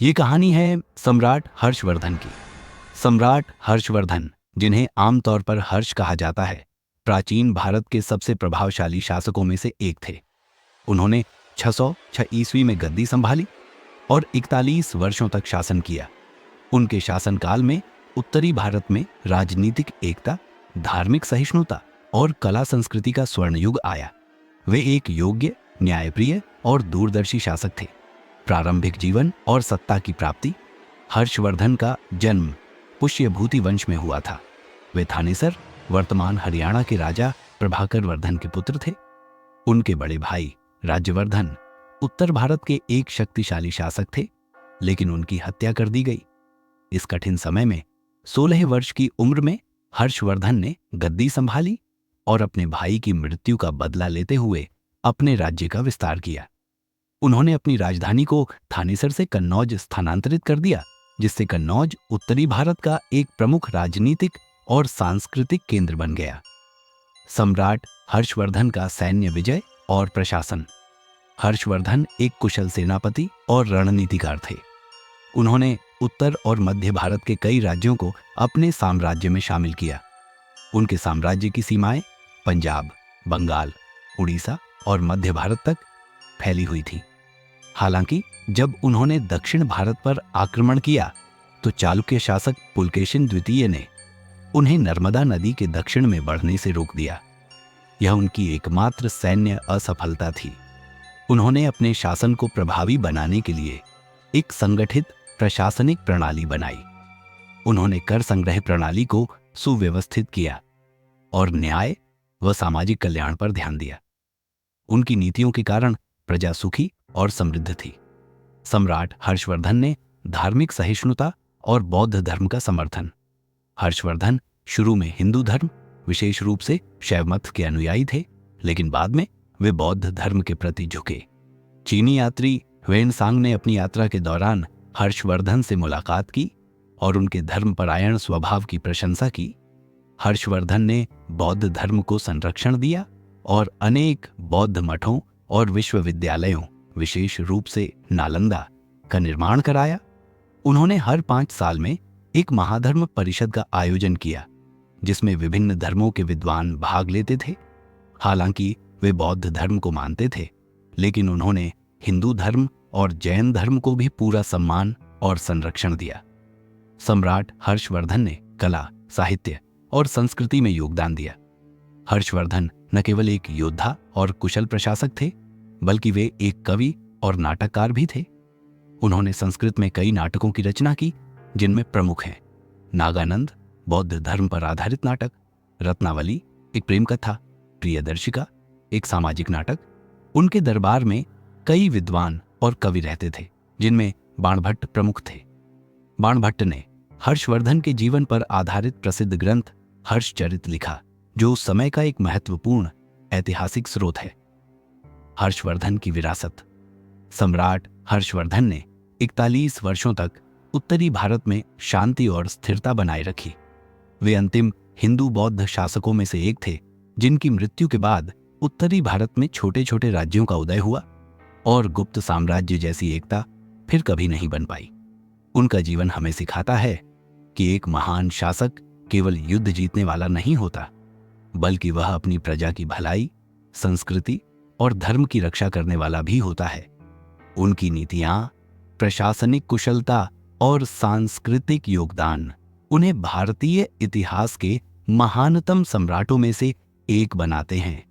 ये कहानी है सम्राट हर्षवर्धन की। सम्राट हर्षवर्धन, जिन्हें आमतौर पर हर्ष कहा जाता है, प्राचीन भारत के सबसे प्रभावशाली शासकों में से एक थे। उन्होंने 606 ईस्वी में गद्दी संभाली और 41 वर्षों तक शासन किया। उनके शासनकाल में उत्तरी भारत में राजनीतिक एकता, धार्मिक सहिष्णुता और कला संस्कृति का स्वर्ण युग आया। वे एक योग्य, न्यायप्रिय और दूरदर्शी शासक थे। प्रारंभिक जीवन और सत्ता की प्राप्ति। हर्षवर्धन का जन्म पुष्यभूति वंश में हुआ था। वे थानेसर, वर्तमान हरियाणा के राजा प्रभाकर वर्धन के पुत्र थे। उनके बड़े भाई राज्यवर्धन उत्तर भारत के एक शक्तिशाली शासक थे, लेकिन उनकी हत्या कर दी गई। इस कठिन समय में 16 वर्ष की उम्र में हर्षवर्धन ने गद्दी संभाली और अपने भाई की मृत्यु का बदला लेते हुए अपने राज्य का विस्तार किया। उन्होंने अपनी राजधानी को थानेसर से कन्नौज स्थानांतरित कर दिया, जिससे कन्नौज उत्तरी भारत का एक प्रमुख राजनीतिक और सांस्कृतिक केंद्र बन गया। सम्राट हर्षवर्धन का सैन्य विजय और प्रशासन। हर्षवर्धन एक कुशल सेनापति और रणनीतिकार थे। उन्होंने उत्तर और मध्य भारत के कई राज्यों को अपने साम्राज्य में शामिल किया। उनके साम्राज्य की सीमाएं पंजाब, बंगाल, उड़ीसा और मध्य भारत तक फैली हुई थी। हालांकि जब उन्होंने दक्षिण भारत पर आक्रमण किया तो चालुक्य शासक पुलकेशिन द्वितीय ने उन्हें नर्मदा नदी के दक्षिण में बढ़ने से रोक दिया। यह उनकी एकमात्र सैन्य असफलता थी। उन्होंने अपने शासन को प्रभावी बनाने के लिए एक संगठित प्रशासनिक प्रणाली बनाई। उन्होंने कर संग्रह प्रणाली को सुव्यवस्थित किया और न्याय व सामाजिक कल्याण पर ध्यान दिया। उनकी नीतियों के कारण प्रजा सुखी और समृद्ध थी। सम्राट हर्षवर्धन ने धार्मिक सहिष्णुता और बौद्ध धर्म का समर्थन। हर्षवर्धन शुरू में हिंदू धर्म, विशेष रूप से शैव मत के अनुयायी थे, लेकिन बाद में वे बौद्ध धर्म के प्रति झुके। चीनी यात्री ह्वेनसांग ने अपनी यात्रा के दौरान हर्षवर्धन से मुलाकात की और उनके धर्मपरायण स्वभाव की प्रशंसा की। हर्षवर्धन ने बौद्ध धर्म को संरक्षण दिया और अनेक बौद्ध मठों और विश्वविद्यालयों, विशेष रूप से नालंदा, का निर्माण कराया। उन्होंने हर 5 साल में एक महाधर्म परिषद का आयोजन किया, जिसमें विभिन्न धर्मों के विद्वान भाग लेते थे। हालांकि वे बौद्ध धर्म को मानते थे, लेकिन उन्होंने हिंदू धर्म और जैन धर्म को भी पूरा सम्मान और संरक्षण दिया। सम्राट हर्षवर्धन ने कला, साहित्य और संस्कृति में योगदान दिया। हर्षवर्धन न केवल एक योद्धा और कुशल प्रशासक थे, बल्कि वे एक कवि और नाटककार भी थे। उन्होंने संस्कृत में कई नाटकों की रचना की, जिनमें प्रमुख हैं नागानंद, बौद्ध धर्म पर आधारित नाटक; रत्नावली, एक प्रेम कथा; प्रियदर्शिका, एक सामाजिक नाटक। उनके दरबार में कई विद्वान और कवि रहते थे, जिनमें बाणभट्ट प्रमुख थे। बाणभट्ट ने हर्षवर्धन के जीवन पर आधारित प्रसिद्ध ग्रंथ हर्षचरित लिखा, जो उस समय का एक महत्वपूर्ण ऐतिहासिक स्रोत है। हर्षवर्धन की विरासत। सम्राट हर्षवर्धन ने 41 वर्षों तक उत्तरी भारत में शांति और स्थिरता बनाए रखी। वे अंतिम हिंदू बौद्ध शासकों में से एक थे, जिनकी मृत्यु के बाद उत्तरी भारत में छोटे छोटे राज्यों का उदय हुआ और गुप्त साम्राज्य जैसी एकता फिर कभी नहीं बन पाई। उनका जीवन हमें सिखाता है कि एक महान शासक केवल युद्ध जीतने वाला नहीं होता, बल्कि वह अपनी प्रजा की भलाई, संस्कृति और धर्म की रक्षा करने वाला भी होता है। उनकी नीतियां, प्रशासनिक कुशलता और सांस्कृतिक योगदान उन्हें भारतीय इतिहास के महानतम सम्राटों में से एक बनाते हैं।